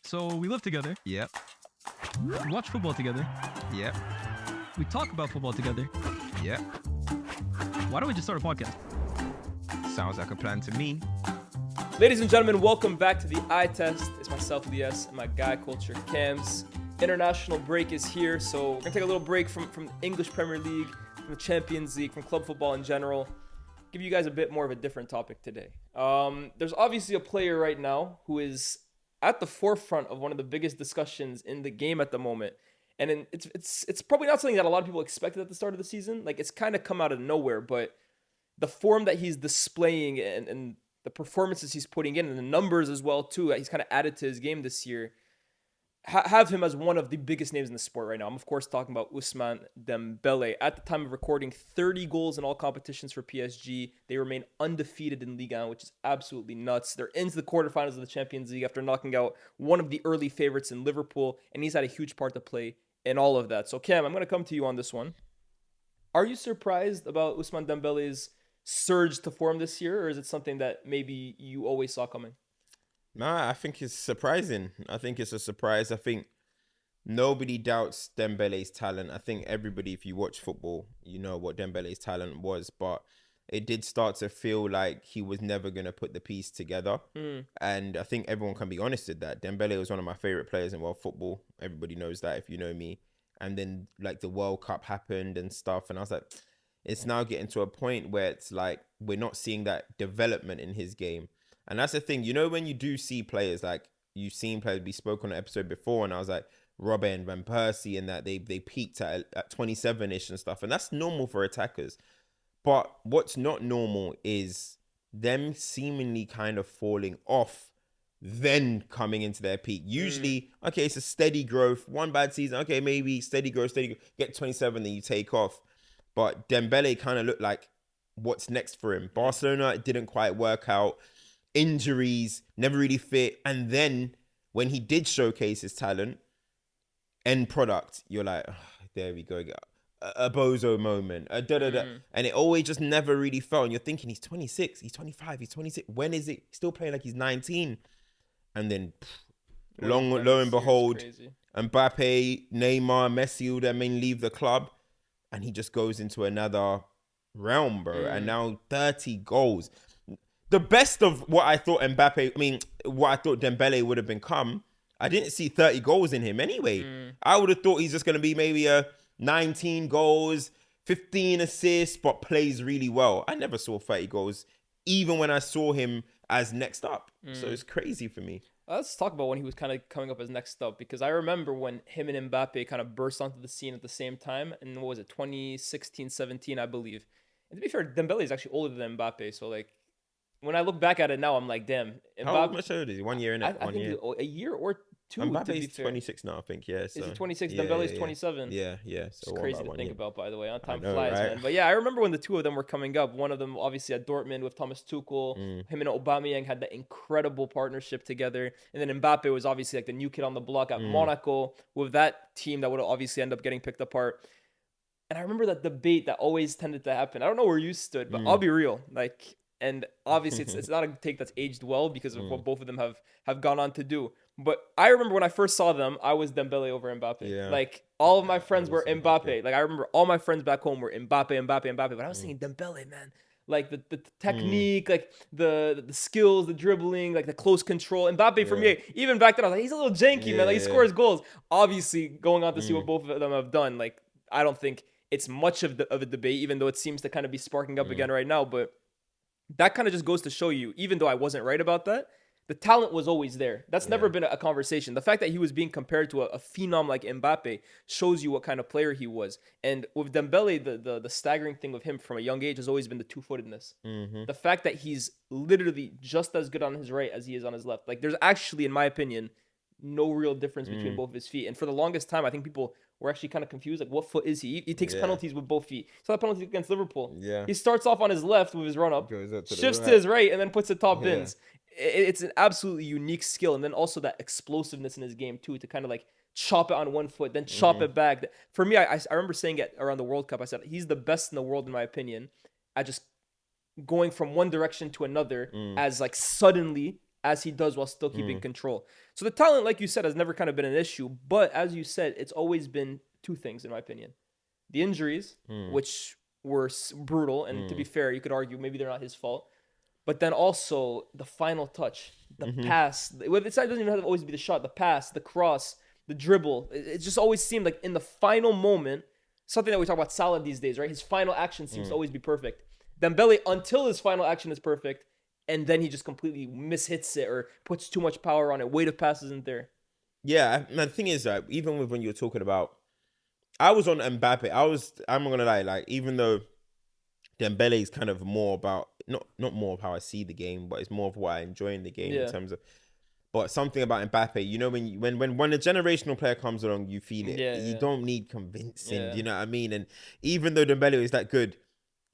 So we live together. Yep. We watch football together. Yep. We talk about football together. Yep. Why don't we just start a podcast? Sounds like a plan to me. Ladies and gentlemen, welcome back to the Eye Test. It's myself, Elias, and my guy, CultureCams. International break is here, so we're going to take a little break from the English Premier League, from the Champions League, from club football in general. Give you guys a bit more of a different topic today. There's obviously a player right now who is at the forefront of one of the biggest discussions in the game at the moment. And it's probably not something that a lot of people expected at the start of the season. Like, it's kind of come out of nowhere, but the form that he's displaying and the performances he's putting in and the numbers as well, too, that he's kind of added to his game this year, have him as one of the biggest names in the sport right now. I'm, of course, talking about Ousmane Dembele. At the time of recording, 30 goals in all competitions for PSG. They remain undefeated in Ligue 1, which is absolutely nuts. They're into the quarterfinals of the Champions League after knocking out one of the early favorites in Liverpool, and he's had a huge part to play in all of that. So, Cam, I'm going to come to you on this one. Are you surprised about Ousmane Dembele's surge to form this year, or is it something that maybe you always saw coming? Nah, I think it's surprising. I think it's a surprise. I think nobody doubts Dembele's talent. I think everybody, if you watch football, you know what Dembele's talent was, but it did start to feel like he was never going to put the piece together. And I think everyone can be honest with that. Dembele was one of my favorite players in world football. Everybody knows that if you know me. And then like the World Cup happened and stuff. And I was like, it's now getting to a point where it's like, we're not seeing that development in his game. And that's the thing, you know, when you do see players, like you've seen players, we spoke on an episode before, and I was like, Robin, Van Persie, and that they peaked at 27-ish and stuff. And that's normal for attackers. But what's not normal is them seemingly kind of falling off, then coming into their peak. Usually, okay, it's a steady growth. One bad season, okay, maybe steady growth, get 27, then you take off. But Dembele kind of looked like what's next for him. Barcelona, it didn't quite work out. Injuries, never really fit. And then when he did showcase his talent, end product, you're like, oh, there we go. A bozo moment. And it always just never really fell. And you're thinking, he's 26, he's 25, he's 26. When is it? He's still playing like he's 19. And then, lo and behold, Mbappe, Neymar, Messi, all them leave the club. And he just goes into another realm, bro. And now 30 goals. The best of what I thought what I thought Dembele would have become, I didn't see 30 goals in him anyway. I would have thought he's just going to be maybe a 19 goals, 15 assists, but plays really well. I never saw 30 goals, even when I saw him as next up. So it's crazy for me. Let's talk about when he was kind of coming up as next up, because I remember when him and Mbappe kind of burst onto the scene at the same time. And what was it, 2016, 17, I believe. And to be fair, Dembele is actually older than Mbappe. So, like, when I look back at it now, I'm like, damn. How much older is he? 1 year in it? I think a year or two. Mbappe's 26 now, I think. Yeah. So. Is he 26? Yeah, Dembele's 27. Yeah. So it's crazy to think about, by the way. Time know, flies, right? man. But yeah, I remember when the two of them were coming up. One of them, obviously, at Dortmund with Thomas Tuchel. Him and Aubameyang had that incredible partnership together. And then Mbappe was obviously like the new kid on the block at Monaco with that team that would obviously end up getting picked apart. And I remember that debate that always tended to happen. I don't know where you stood, but I'll be real. Like, and obviously it's not a take that's aged well because of what both of them have gone on to do. But I remember when I first saw them, I was Dembele over Mbappe. Yeah. Like, all of my friends were Mbappe. Like, I remember all my friends back home were Mbappe. But I was saying Dembele, man. Like, the technique, like, the skills, the dribbling, like, the close control. Mbappe, for me, even back then, I was like, he's a little janky, man. Like, he scores goals. Obviously, going on to see what both of them have done, like, I don't think it's much of a debate, even though it seems to kind of be sparking up again right now. But that kind of just goes to show you, even though I wasn't right about that, the talent was always there. That's never been a conversation. The fact that he was being compared to a phenom like Mbappe shows you what kind of player he was. And with Dembele, the staggering thing with him from a young age has always been the two-footedness. The fact that he's literally just as good on his right as he is on his left. Like, there's actually, in my opinion, no real difference between both of his feet. And for the longest time, I think people were actually kind of confused. Like, what foot is he? He takes penalties with both feet. So that penalty against Liverpool. Yeah. He starts off on his left with his run-up, shifts to his right, and then puts it top bins. It's an absolutely unique skill. And then also that explosiveness in his game, too, to kind of like chop it on one foot, then chop it back. For me, I remember saying it around the World Cup. I said, he's the best in the world, in my opinion, at just going from one direction to another as like suddenly as he does while still keeping control. So the talent, like you said, has never kind of been an issue. But as you said, it's always been two things, in my opinion. The injuries, which were brutal. And to be fair, you could argue maybe they're not his fault. But then also the final touch, the pass. It doesn't even have to always be the shot. The pass, the cross, the dribble. It just always seemed like in the final moment, something that we talk about Salah these days, right? His final action seems to always be perfect. Dembele, until his final action is perfect, and then he just completely mishits it or puts too much power on it. Weight of pass isn't there. Yeah, and the thing is, even with when you were talking about, I was on Mbappe. I'm not gonna lie, like even though Dembele is kind of more about not more of how I see the game, but it's more of what I enjoy in the game in terms of. But something about Mbappe, you know, when a generational player comes along, you feel it. You don't need convincing. Yeah. You know what I mean? And even though Dembele is that good,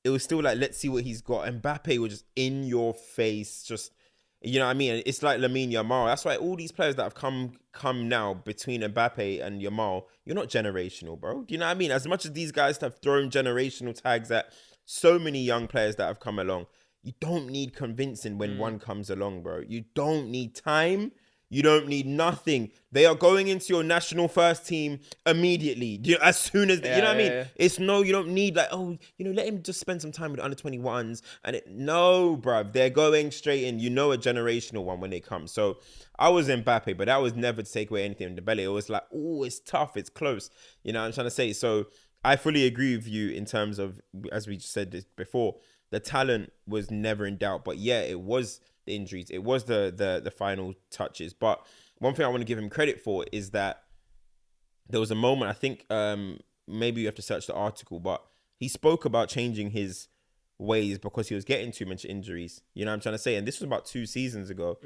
it was still like, let's see what he's got. Mbappe was just in your face, just, you know what I mean? And it's like Lamine Yamal. That's why all these players that have come now between Mbappe and Yamal, you're not generational, bro. Do you know what I mean? As much as these guys have thrown generational tags at so many young players that have come along, you don't need convincing when one comes along, bro. You don't need time. You don't need nothing. They are going into your national first team immediately. As soon as, you know what I mean? Yeah. It's no, you don't need like, oh, you know, let him just spend some time with under 21s. No, bruv. They're going straight in. You know, a generational one when they come. So I was Mbappe, but that was never to take away anything from Dembele. It was like, oh, it's tough. It's close. You know what I'm trying to say? So I fully agree with you in terms of, as we just said this before, the talent was never in doubt. But yeah, it was the injuries. It was the final touches. But one thing I want to give him credit for is that there was a moment, I think maybe you have to search the article, but he spoke about changing his ways because he was getting too much injuries. You know what I'm trying to say? And this was about 2 seasons ago.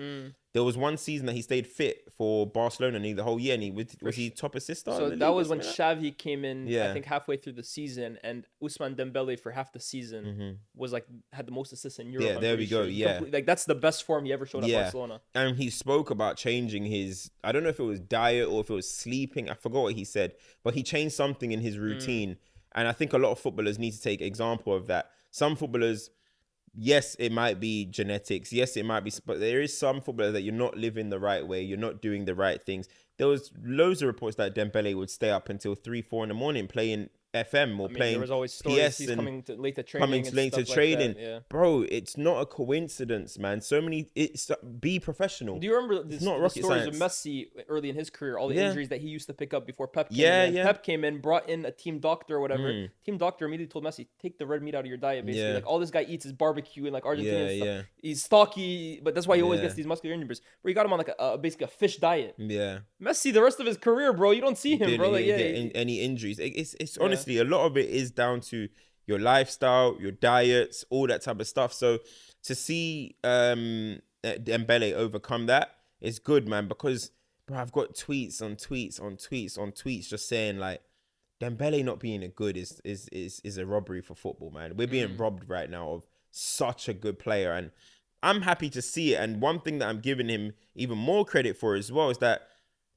There was one season that he stayed fit for Barcelona the whole year, and he was he top assister? So that was when Xavi came in, Yeah. I think halfway through the season, and Ousmane Dembele for half the season was like had the most assists in Europe. Yeah, I'm there pretty we go, sure. yeah. Like that's the best form he ever showed at Yeah. Barcelona. And he spoke about changing his, I don't know if it was diet or if it was sleeping. I forgot what he said, but he changed something in his routine. And I think a lot of footballers need to take example of that. Some footballers, yes, it might be genetics. Yes, it might be, but there is some footballer that you're not living the right way. You're not doing the right things. There was loads of reports that Dembele would stay up until 3-4 in the morning playing FM or playing there was always stories PS he's and coming late to training. late to stuff training. Like that, yeah. Bro, it's not a coincidence, man. Be professional. Do you remember the rocket stories science. of Messi early in his career? All the Yeah. injuries that he used to pick up before Pep came Yeah, in. yeah. Pep came in, brought in a team doctor or whatever. Team doctor immediately told Messi, take the red meat out of your diet, basically. Yeah. Like, all this guy eats is barbecue and, like, Argentinian Yeah, stuff. yeah. He's stocky, but that's why he always Yeah. gets these muscular injuries. Where you got him on, like, basically a fish diet. Yeah. Messi, the rest of his career, bro, you don't see him, bro. Like, Didn't get any injuries. It's honestly, a lot of it is down to your lifestyle, your diets, all that type of stuff. So to see Dembele overcome that is good, man, because bro, I've got tweets on tweets just saying like Dembele not being a good is a robbery for football, man. We're being robbed right now of such a good player, and I'm happy to see it. And one thing that I'm giving him even more credit for as well is that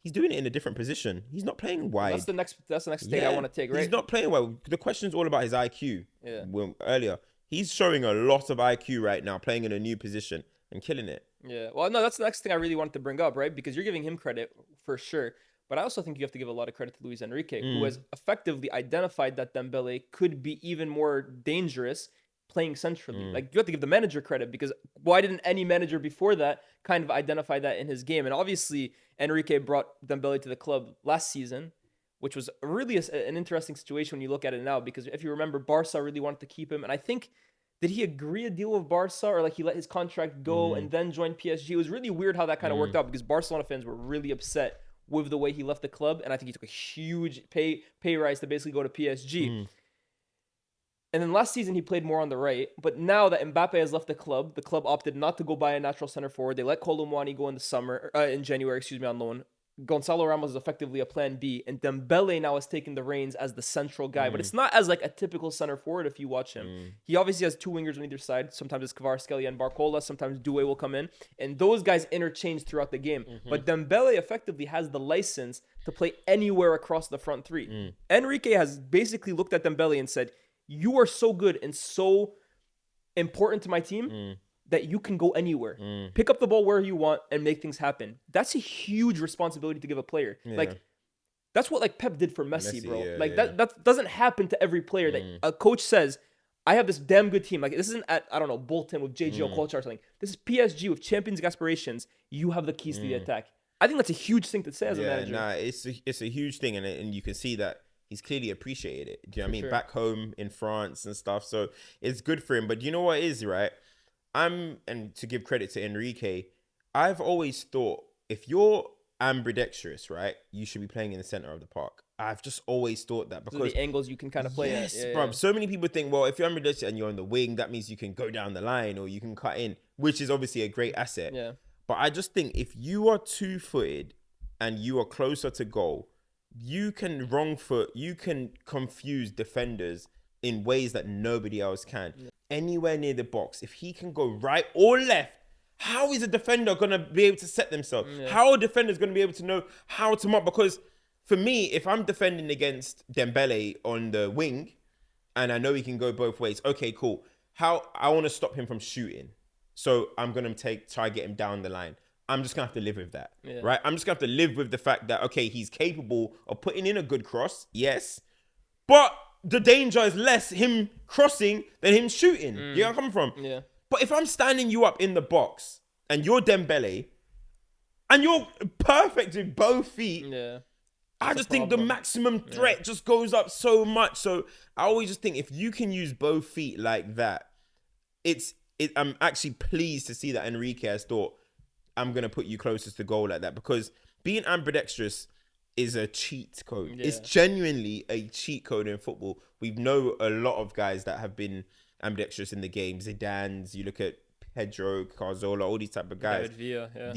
he's doing it in a different position. He's not playing wide. That's the next state I want to take, right? He's not playing well. The question's all about his IQ. Yeah. Well, earlier, he's showing a lot of IQ right now, playing in a new position and killing it. Yeah. Well, no, that's the next thing I really wanted to bring up, right? Because you're giving him credit for sure. But I also think you have to give a lot of credit to Luis Enrique, who has effectively identified that Dembele could be even more dangerous playing centrally. Like, you have to give the manager credit, because why didn't any manager before that kind of identify that in his game? And obviously, Enrique brought Dembele to the club last season, which was really an interesting situation when you look at it now, because if you remember, Barca really wanted to keep him. And I think, did he agree a deal with Barca, or like he let his contract go and then join PSG? It was really weird how that kind of worked out, because Barcelona fans were really upset with the way he left the club. And I think he took a huge pay rise to basically go to PSG. And then last season, he played more on the right. But now that Mbappe has left the club opted not to go buy a natural center forward. They let Kolomwani go in January, on loan. Gonzalo Ramos is effectively a plan B. And Dembele now has taken the reins as the central guy. But it's not as like a typical center forward if you watch him. He obviously has 2 wingers on either side. Sometimes it's Kvaratskhelia and Barcola. Sometimes Doué will come in. And those guys interchange throughout the game. But Dembele effectively has the license to play anywhere across the front three. Enrique has basically looked at Dembele and said, you are so good and so important to my team that you can go anywhere, pick up the ball where you want, and make things happen. That's a huge responsibility to give a player. Yeah. Like, that's what like Pep did for Messi, bro. yeah, Like yeah. that doesn't happen to every player. That a coach says, I have this damn good team. Like, this isn't at, I don't know, Bolton with JG Okocha or something. This is PSG with Champions League aspirations. You have the keys to the attack. I think that's a huge thing to say as a manager. Nah, it's a huge thing, and you can see that he's clearly appreciated it. Do you know what I mean? sure. Back home in France and stuff. So it's good for him. But you know what it is, right? And to give credit to Enrique, I've always thought if you're ambidextrous, right, you should be playing in the center of the park. I've just always thought that So because the angles you can kind of play at. Yeah, bro. yeah. So many people think, well, if you're ambidextrous and you're on the wing, that means you can go down the line or you can cut in, which is obviously a great asset. Yeah. But I just think if you are two-footed and you are closer to goal, you can wrong foot, you can confuse defenders in ways that nobody else can. Yeah. Anywhere near the box, if he can go right or left, how is a defender going to be able to set themselves? Yeah. How are defenders going to be able to know how to mark? Because for me, if I'm defending against Dembele on the wing and I know he can go both ways, okay, cool. How I want to stop him from shooting. So I'm going to try get him down the line. I'm just going to have to live with that, right? I'm just going to have to live with the fact that, okay, he's capable of putting in a good cross, yes. But the danger is less him crossing than him shooting. You know where I'm coming from? Yeah. But if I'm standing you up in the box and you're Dembele and you're perfect with both feet, I just think the maximum threat just goes up so much. So I always just think if you can use both feet like that, I'm actually pleased to see that Enrique has thought, I'm going to put you closest to goal like that, because being ambidextrous is a cheat code. Yeah. It's genuinely a cheat code in football. We know a lot of guys that have been ambidextrous in the game. Zidane's, you look at Pedro, Cazorla, all these type of guys. David Villa,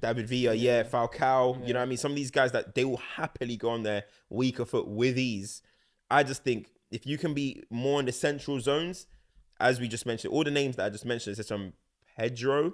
David Villa, Falcao. You know what I mean? Some of these guys that they will happily go on their weaker foot with ease. I just think if you can be more in the central zones, as we just mentioned, all the names that I just mentioned, such as Pedro,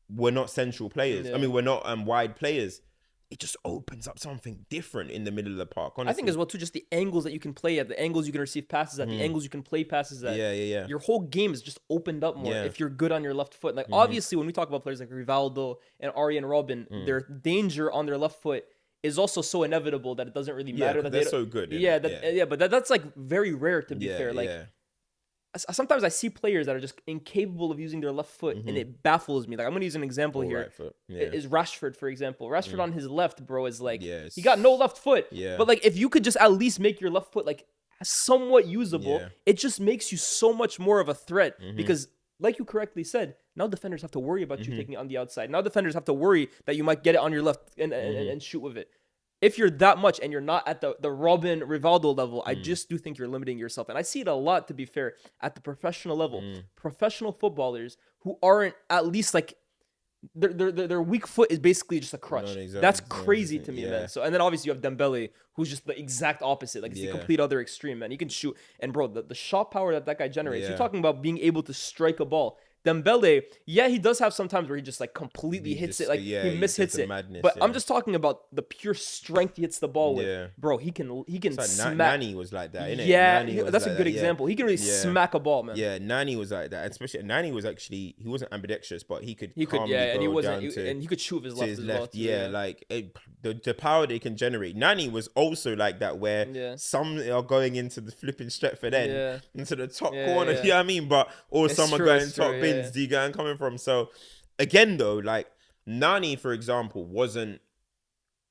we're not central players. I mean, we're not wide players. It just opens up something different in the middle of the park, honestly. I think as well, too, just the angles that you can play at, the angles you can receive passes at, the angles you can play passes at. Yeah. Your whole game is just opened up more if you're good on your left foot. Like, obviously, when we talk about players like Rivaldo and Arjen Robben, their danger on their left foot is also so inevitable that it doesn't really matter. That they're so good. But that's like very rare, to be fair. Like, sometimes I see players that are just incapable of using their left foot, and it baffles me. Like, I'm going to use an example here. Right foot. Is Rashford, for example. Rashford on his left, bro, is like, he got no left foot. But, like, if you could just at least make your left foot, like, somewhat usable, it just makes you so much more of a threat. Because, like you correctly said, now defenders have to worry about you taking it on the outside. Now defenders have to worry that you might get it on your left and shoot with it. If you're that much and you're not at the Robben, Rivaldo level, I just do think you're limiting yourself. And I see it a lot, to be fair, at the professional level. Professional footballers who aren't at least like, their weak foot is basically just a crutch. That's crazy to me, man. So, and then obviously you have Dembele, who's just the exact opposite. Like, it's the complete other extreme, man. He can shoot. And bro, the shot power that guy generates, you're talking about being able to strike a ball. Dembele, he does have some times where he just like completely hits it, like he mishits it. Madness, but I'm just talking about the pure strength he hits the ball with. Bro, he can like smack. Nani was like that, innit? Yeah, that's a good example. He can really smack a ball, man. Yeah, Nani was like that. Especially Nani was actually, he wasn't ambidextrous, but he could and he wasn't, and he could shoot with his left as well. Too, like the power they can generate. Nani was also like that, where some are going into the flipping Stretford end, into the top corner. You know what I mean? But or some are going top bins. Do you get where I'm coming from? So again, though, like Nani, for example,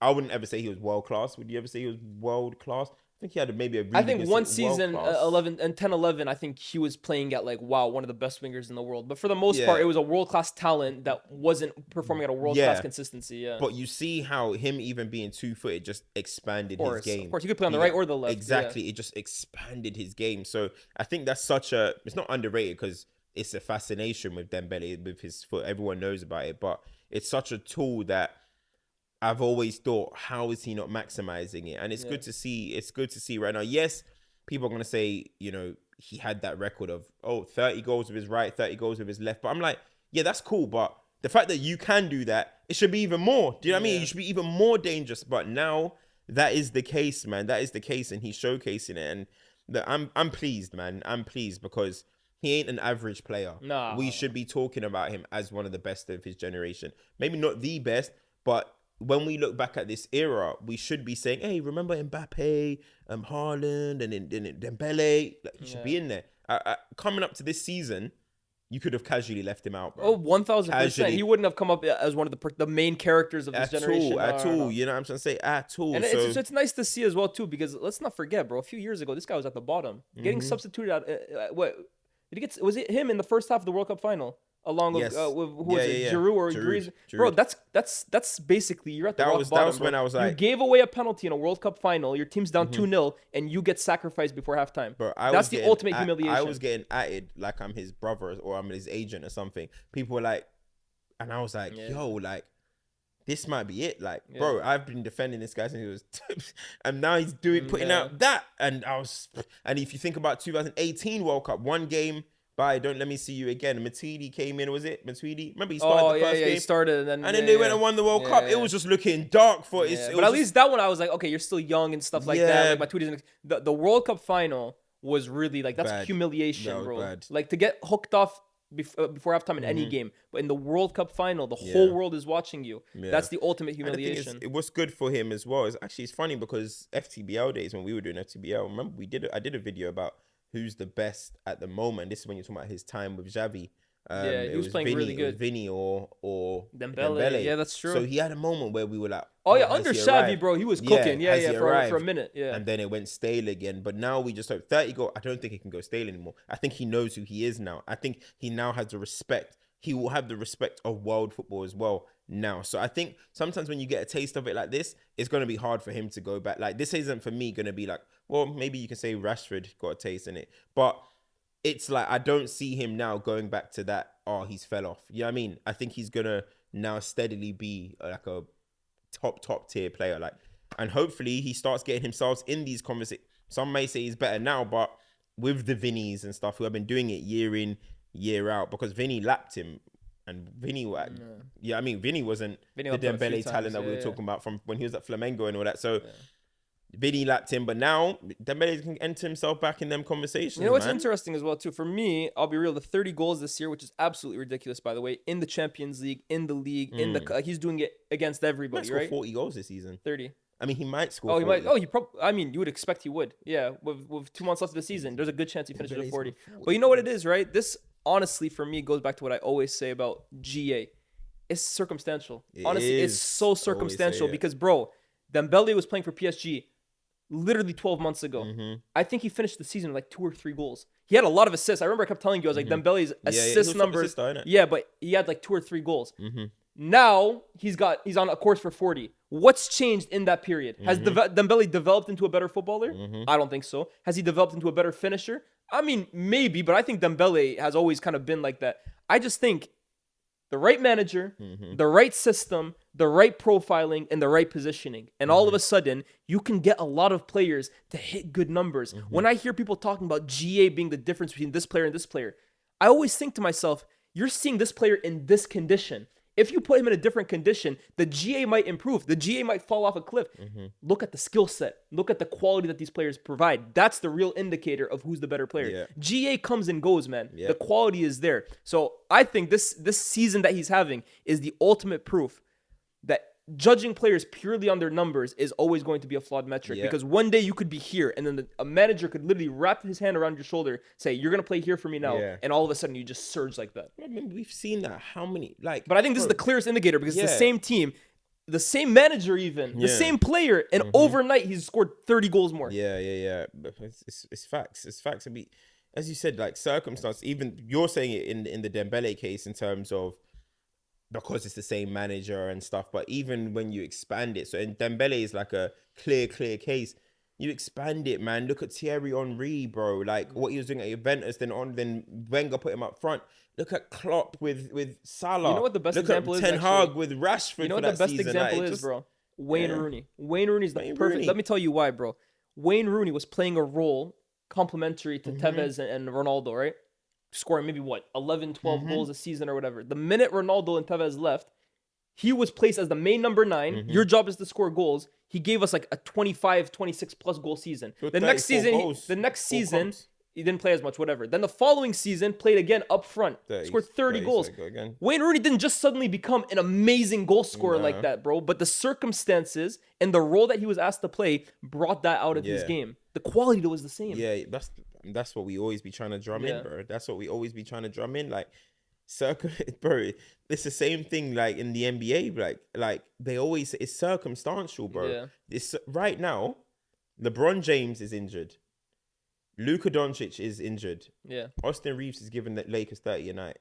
I wouldn't ever say he was world class. Would you ever say he was world class? I think he had maybe a really I think good one season, 10-11, I think he was playing at like, one of the best wingers in the world. But for the most part, it was a world-class talent that wasn't performing at a world-class consistency. But you see how him even being two-footed just expanded his game. Of course, he could play on the right or the left. Exactly. It just expanded his game. So I think that's it's not underrated because it's a fascination with Dembele, with his foot. Everyone knows about it. But it's such a tool that I've always thought, how is he not maximizing it? And it's good to see. It's good to see right now. Yes, people are going to say, he had that record of, 30 goals with his right, 30 goals with his left. But I'm like, yeah, that's cool. But the fact that you can do that, it should be even more. Do you know what I mean? You should be even more dangerous. But now that is the case, man. That is the case. And he's showcasing it. And I'm pleased, man. I'm pleased because he ain't an average player. No. We should be talking about him as one of the best of his generation. Maybe not the best, but when we look back at this era, we should be saying, hey, remember Mbappe, Haaland, and then Dembele? Like, he should be in there. Coming up to this season, you could have casually left him out, bro. Oh, 1,000%. Casually. He wouldn't have come up as one of the main characters of this generation. At all. No. You know what I'm trying to say? At all. And So, it's nice to see as well, too, because let's not forget, bro, a few years ago, this guy was at the bottom. Getting substituted out. What? Did he get? Was it him in the first half of the World Cup final? Along with, Yes. With who was it? Yeah. Giroud or Giroud. Griezmann? Bro, that's basically, you're at the rock bottom, that was bro. when I was like... You gave away a penalty in a World Cup final, your team's down 2-0, and you get sacrificed before halftime. Bro, That's the ultimate humiliation. I was getting atted like I'm his brother or I'm his agent or something. People were like... And I was like, yo, like... This might be it. Like, bro, I've been defending this guy since he was... and now he's putting out that. And if you think about 2018 World Cup, one game... Bye, don't let me see you again. Matuidi came in, was it? Matuidi? Remember he started the first game? He started. And then they went and won the World Cup. It was just looking dark for it. But at least that one, I was like, okay, you're still young and stuff like that. Like Matuidi's the World Cup final was really like, that's bad. Humiliation, bro. Bad. Like to get hooked off before halftime in any game. But in the World Cup final, the whole world is watching you. Yeah. That's the ultimate humiliation. It was good for him as well. It's funny because FTBL days, when we were doing FTBL, remember I did a video about who's the best at the moment. This is when you're talking about his time with Xavi. He was playing really good. Vinny or Dembele. Yeah, that's true. So he had a moment where we were like, under Xavi, bro, he was cooking. For a minute. Yeah. And then it went stale again. But now we just hope 30 goal. I don't think it can go stale anymore. I think he knows who he is now. I think he now has the respect. He will have the respect of world football as well now. So I think sometimes when you get a taste of it like this, it's going to be hard for him to go back. Like, this isn't for me going to be like, well, maybe you can say Rashford got a taste in it. But it's like, I don't see him now going back to that, he's fell off. You know what I mean? I think he's going to now steadily be like a top tier player. Like, and hopefully he starts getting himself in these conversations. Some may say he's better now, but with the Vinnies and stuff who have been doing it year in, year out, because Vinny lapped him. And Vinny, Vinny wasn't the Dembele talent that we were talking about from when he was at Flamengo and all that. So Vinny lapped him, but now Dembele can enter himself back in them conversations. You know what's interesting as well too? For me, I'll be real. The 30 goals this year, which is absolutely ridiculous, by the way, in the Champions League, in the league, he's doing it against everybody, right? 40 goals this season. 30. I mean, he might score. 40. He might. He probably. I mean, you would expect he would. Yeah, with 2 months left of the season, there's a good chance he finishes with 40. But you know what it is, right? This honestly, for me, goes back to what I always say about GA. It's circumstantial. Honestly, it's so circumstantial because, bro, Dembele was playing for PSG literally 12 months ago. I think he finished the season with like 2 or 3 goals. He had a lot of assists. I remember I kept telling you, I was like, Dembele's assist numbers. But he had like 2 or 3 goals. Now he's on a course for 40. What's changed in that period? Has Dembele developed into a better footballer? I don't think so. Has he developed into a better finisher? I mean, maybe, but I think Dembele has always kind of been like that. I just think the right manager, the right system, the right profiling, and the right positioning. And all of a sudden, you can get a lot of players to hit good numbers. When I hear people talking about GA being the difference between this player and this player, I always think to myself, you're seeing this player in this condition. If you put him in a different condition, the GA might improve. The GA might fall off a cliff. Look at the skill set. Look at the quality that these players provide. That's the real indicator of who's the better player. GA comes and goes, man. The quality is there. So I think this season that he's having is the ultimate proof that judging players purely on their numbers is always going to be a flawed metric because one day you could be here and then a manager could literally wrap his hand around your shoulder, say, you're going to play here for me now. And all of a sudden you just surge like that. I mean, we've seen that. How many? But I think this is the clearest indicator because it's the same team, the same manager even, the same player, and overnight he's scored 30 goals more. It's facts. It's facts. I mean, as you said, like circumstance, even you're saying it in the Dembele case in terms of because it's the same manager and stuff, but even when you expand it, so in Dembele is like a clear case. You expand it, man. Look at Thierry Henry, bro. Like what he was doing at Juventus, then Wenger put him up front. Look at Klopp with Salah. You know what the best example is? Look at Ten Hag with Rashford. You know what the best example is, bro? Wayne Rooney. Wayne Rooney's the perfect. Let me tell you why, bro. Wayne Rooney was playing a role complementary to Tevez and Ronaldo, right? Scoring maybe 11, 12 goals a season or whatever. The minute Ronaldo and Tevez left, he was placed as the main number 9. Your job is to score goals. He gave us like a 25, 26 plus goal season. So the next season, he didn't play as much, whatever. Then the following season, played again up front, scored 30 goals. Wayne Rooney didn't just suddenly become an amazing goal scorer like that, bro. But the circumstances and the role that he was asked to play brought that out of his game. The quality though was the same. Yeah, that's what we always be trying to drum in, bro. That's what we always be trying to drum in, like. Bro, it's the same thing like in the NBA. Like they always say it's circumstantial, bro. Yeah. It's right now. LeBron James is injured. Luka Doncic is injured. Yeah. Austin Reeves is giving the Lakers 30 a night.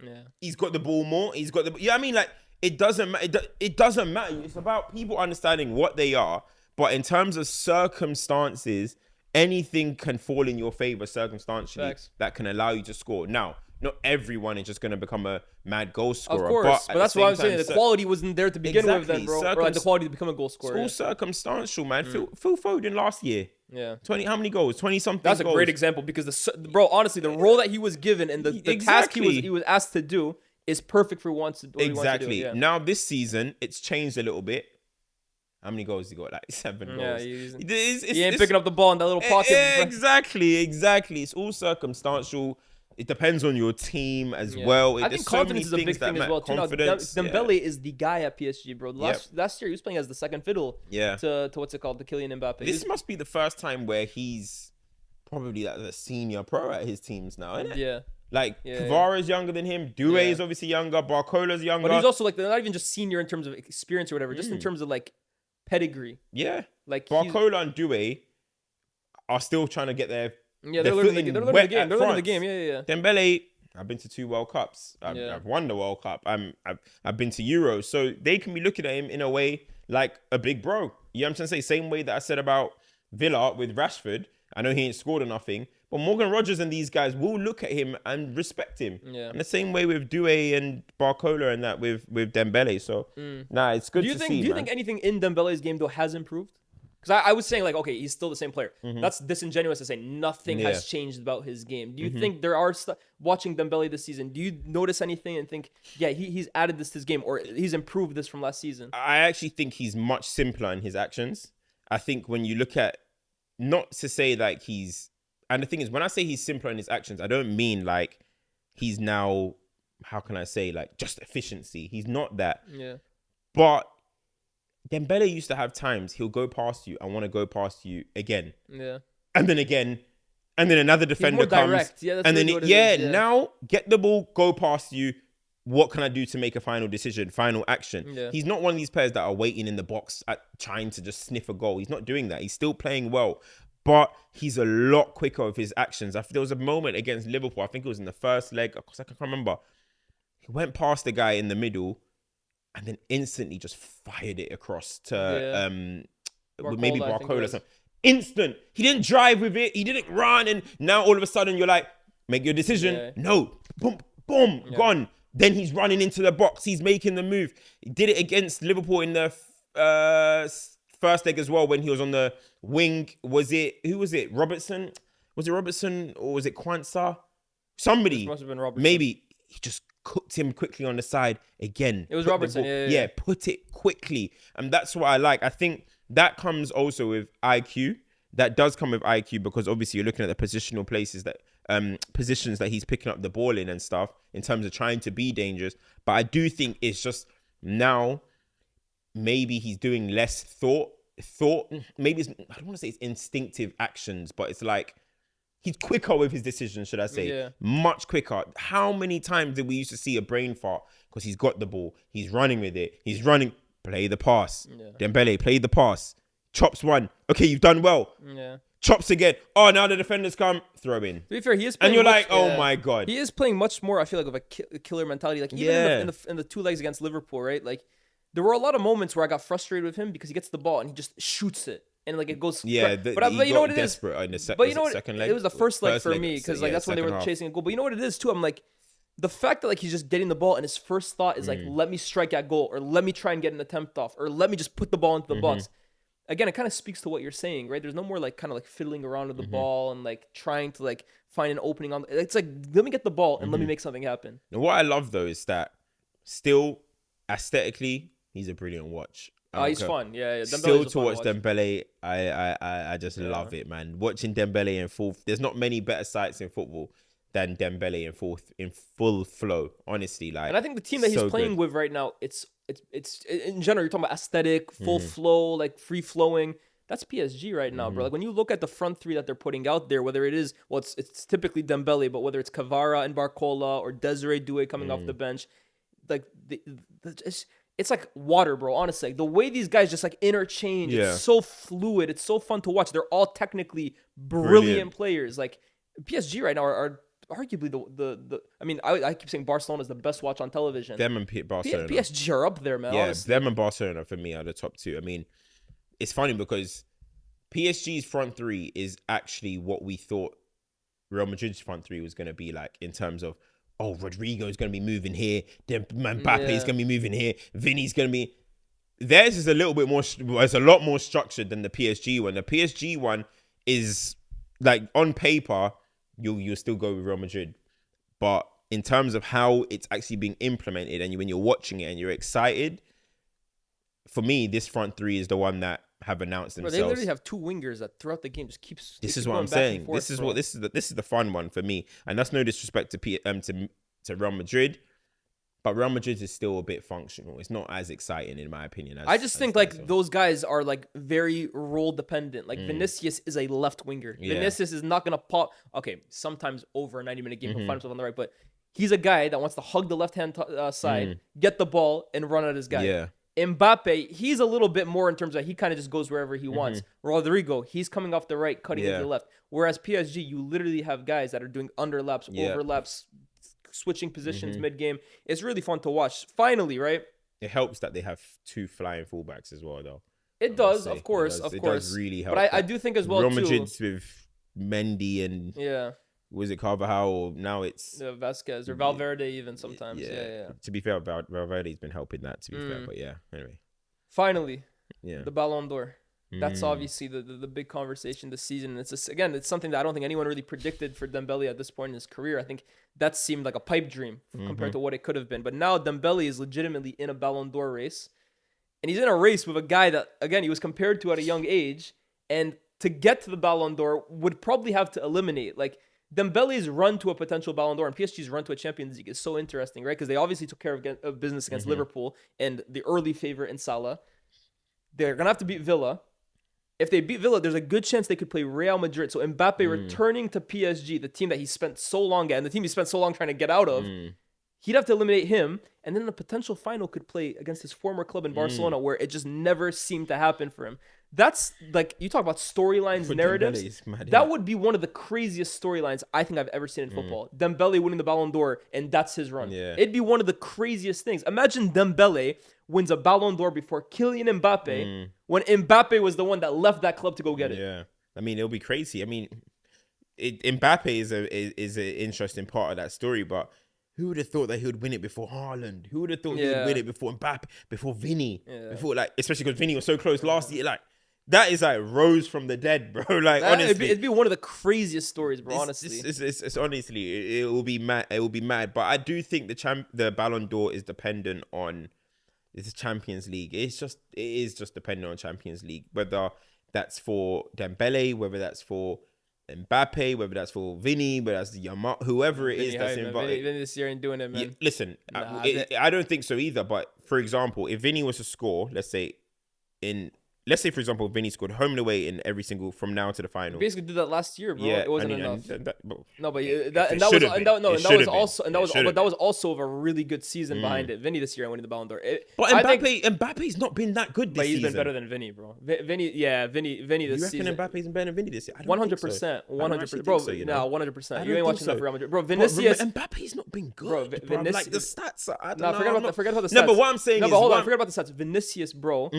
Yeah. He's got the ball more. He's got the. Yeah, I mean, like it doesn't matter. It doesn't matter. It's about people understanding what they are. But in terms of circumstances, anything can fall in your favor circumstantially that can allow you to score. Now, not everyone is just going to become a mad goal scorer. Of course, but that's why I'm saying the quality wasn't there to begin with, then, bro. Or like the quality to become a goal scorer. It's all circumstantial, man. Phil Foden last year. Yeah. 20. How many goals? 20 something. That's a great example because bro, honestly, the role that he was given and the task he was asked to do is perfect for what he wants to do. Yeah. Now this season, it's changed a little bit. How many goals he got? Like 7 goals. Yeah, he ain't picking up the ball in that little pocket. Exactly. It's all circumstantial. It depends on your team as well. I think confidence is a big thing as well too. Dembele is the guy at PSG, bro. Last year he was playing as the second fiddle. To what's it called, the Kylian Mbappe. This must be the first time where he's probably like the senior pro at his teams now, isn't it? Yeah. Like Kvara's younger than him. Doué is obviously younger. Barcola's younger. But he's also like not even just senior in terms of experience or whatever, just in terms of like pedigree. Yeah. Like Barcola and Doué are still trying to get their they're learning the game. Yeah. Dembele, I've been to 2 World Cups. I've won the World Cup. I've been to Euros. So they can be looking at him in a way like a big bro. You know what I'm trying to say? Same way that I said about Villa with Rashford. I know he ain't scored or nothing. But Morgan Rogers and these guys will look at him and respect him. Yeah. And the same way with Doué and Barcola and that with Dembele. So, it's good to see, Do you think anything in Dembele's game, though, has improved? Because I was saying, like, okay, he's still the same player. That's disingenuous to say nothing has changed about his game. Do you think there are watching Dembele this season, do you notice anything and think, he's added this to his game or he's improved this from last season? I actually think he's much simpler in his actions. I think when you look at, not to say like and the thing is, when I say he's simpler in his actions, I don't mean like he's now, how can I say, like just efficiency. He's not that. Yeah. But Dembele used to have times he'll go past you and want to go past you again. Yeah. And then again. And then another defender comes. Direct. Yeah, that's and really then, what it is. Now get the ball, go past you. What can I do to make a final decision, final action? Yeah. He's not one of these players that are waiting in the box trying to just sniff a goal. He's not doing that. He's still playing well. But he's a lot quicker with his actions. There was a moment against Liverpool. I think it was in the first leg. I can't remember. He went past the guy in the middle and then instantly just fired it across to maybe Barcola or something. Instant. He didn't drive with it. He didn't run. And now all of a sudden you're like, make your decision. Yeah. No. Boom, boom, gone. Then he's running into the box. He's making the move. He did it against Liverpool in the first leg as well when he was on the wing. Who was it? Robertson? Was it Robertson or was it Kwanzaa? Somebody. This must have been Robertson. Maybe. He just cooked him quickly on the side again. It was Robertson. Yeah, put it quickly. And that's what I like. I think that comes also with IQ. That does come with IQ because obviously you're looking at the positional places that positions that he's picking up the ball in and stuff in terms of trying to be dangerous. But I do think it's just now maybe he's doing less thought. Maybe I don't want to say it's instinctive actions, but it's like he's quicker with his decisions, should I say? Yeah. Much quicker. How many times did we used to see a brain fart because he's got the ball, he's running with it, he's running, play the pass. Yeah. Dembele, play the pass. Chops one. Okay, you've done well. Yeah. Chops again. Oh, now the defenders come. Throw in. To be fair, he is playing and you're like, oh my God. He is playing much more, I feel like, of a killer mentality. Like, even in the 2 legs against Liverpool, right? Like, there were a lot of moments where I got frustrated with him because he gets the ball and he just shoots it. And, like, it goes... Yeah, but you know what it is? But you know what? Second leg? It was the first leg for me because, like, that's when they were chasing a goal. But you know what it is, too? I'm like, the fact that, like, he's just getting the ball and his first thought is, like, let me strike at goal or let me try and get an attempt off or let me just put the ball into the box. Again, it kind of speaks to what you're saying, right? There's no more like kind of like fiddling around with the ball and like trying to like find an opening on. It's like, let me get the ball and let me make something happen. And what I love though is that still aesthetically He's a brilliant watch. He's fun. Yeah. Still Dembele's a to fun watch Dembele, I just love it, man. Watching Dembele in full. There's not many better sights in football than Dembele in full flow. Honestly, like. And I think the team that he's playing with right now, it's in general. You're talking about aesthetic, full flow, like free flowing. That's PSG right now, bro. Like when you look at the front three that they're putting out there, whether it is, well, it's typically Dembele, but whether it's Kvara and Barcola or Desiree Doué coming off the bench, like it's like water, bro. Honestly, like, the way these guys just like interchange, it's so fluid. It's so fun to watch. They're all technically brilliant players. Like PSG right now are arguably the. I mean, I keep saying Barcelona is the best watch on television. Them and Barcelona. PSG are up there, man. Yeah, honestly. them and Barcelona for me are the top two. I mean, it's funny because PSG's front three is actually what we thought Real Madrid's front three was going to be like in terms of, oh, Rodrigo's going to be moving here, then Mbappe's going to be moving here, Vinny's going to be... Theirs is a little bit more... It's a lot more structured than the PSG one. The PSG one is like on paper, you'll still go with Real Madrid. But in terms of how it's actually being implemented and when you're watching it and you're excited, for me, this front three is the one that have announced themselves. Bro, they literally have two wingers that throughout the game just keeps. This is what I'm saying. This is the fun one for me, and that's no disrespect to Real Madrid, but Real Madrid is still a bit functional. It's not as exciting in my opinion. I just think like those guys are like very role dependent. Like Vinicius is a left winger. Yeah. Vinicius is not gonna pop. Okay, sometimes over a 90-minute game he'll find himself on the right, but he's a guy that wants to hug the left hand side, get the ball, and run at his guy. Yeah. Mbappe, he's a little bit more in terms of he kind of just goes wherever he wants. Rodrigo, he's coming off the right, cutting into the left. Whereas PSG, you literally have guys that are doing underlaps, overlaps, switching positions mid-game. It's really fun to watch. Finally, right? It helps that they have two flying fullbacks as well, though. It does, of course. It does really help. But I do think as well, Real Madrid's with Mendy and... Yeah. Was it Carvajal? Now it's Vasquez or Valverde even sometimes. Yeah. To be fair, Valverde's been helping that. To be fair, but yeah. Anyway, finally, the Ballon d'Or. That's obviously the big conversation this season. It's just, again, it's something that I don't think anyone really predicted for Dembele at this point in his career. I think that seemed like a pipe dream compared to what it could have been. But now Dembele is legitimately in a Ballon d'Or race, and he's in a race with a guy that, again, he was compared to at a young age, and to get to the Ballon d'Or would probably have to eliminate like. Dembele's run to a potential Ballon d'Or and PSG's run to a Champions League is so interesting, right? Because they obviously took care of business against Liverpool and the early favorite in Salah. They're going to have to beat Villa. If they beat Villa, there's a good chance they could play Real Madrid. So Mbappe returning to PSG, the team that he spent so long at, and the team he spent so long trying to get out of, he'd have to eliminate him. And then the potential final could play against his former club in Barcelona, where it just never seemed to happen for him. That's like, you talk about storylines, narratives. That would be one of the craziest storylines I think I've ever seen in football. Dembele winning the Ballon d'Or, and that's his run. Yeah. It'd be one of the craziest things. Imagine Dembele wins a Ballon d'Or before Kylian Mbappe, when Mbappe was the one that left that club to go get it. Yeah, I mean, it'll be crazy. I mean, Mbappe is an interesting part of that story, but who would have thought that he would win it before Haaland? Who would have thought he would win it before Mbappe, before Vinny, before like, especially because Vinny was so close last year, like. That is like rose from the dead, bro. Like honestly, it'd be one of the craziest stories, bro. Honestly, it's honestly, it will be mad. It will be mad. But I do think the Ballon d'Or is dependent on the Champions League. It is just dependent on Champions League. Whether that's for Dembele, whether that's for Mbappe, whether that's for Vinny, whether that's whoever it is that's involved. Vinny this year ain't doing it, man. Yeah, listen, I don't think so either. But for example, if Vinny was to score, let's say, for example, Vinny scored home and away in every single from now to the final. He basically did that last year, bro. Yeah, it wasn't enough. That was also a really good season behind it. Vinny this year and winning the Ballon d'Or. But Mbappe's not been that good this season. But he's been better than Vinny, bro. Vinny this season. You reckon Mbappe's been better than Vinny this year? 100%, 100%, bro. No, 100%. You ain't watching enough Real Madrid, bro. Vinicius, Mbappe's not been good, bro. Like the stats, I don't know. Forget about the stats. No, but what I'm saying is, hold on. Forget about the stats. Vinicius, bro.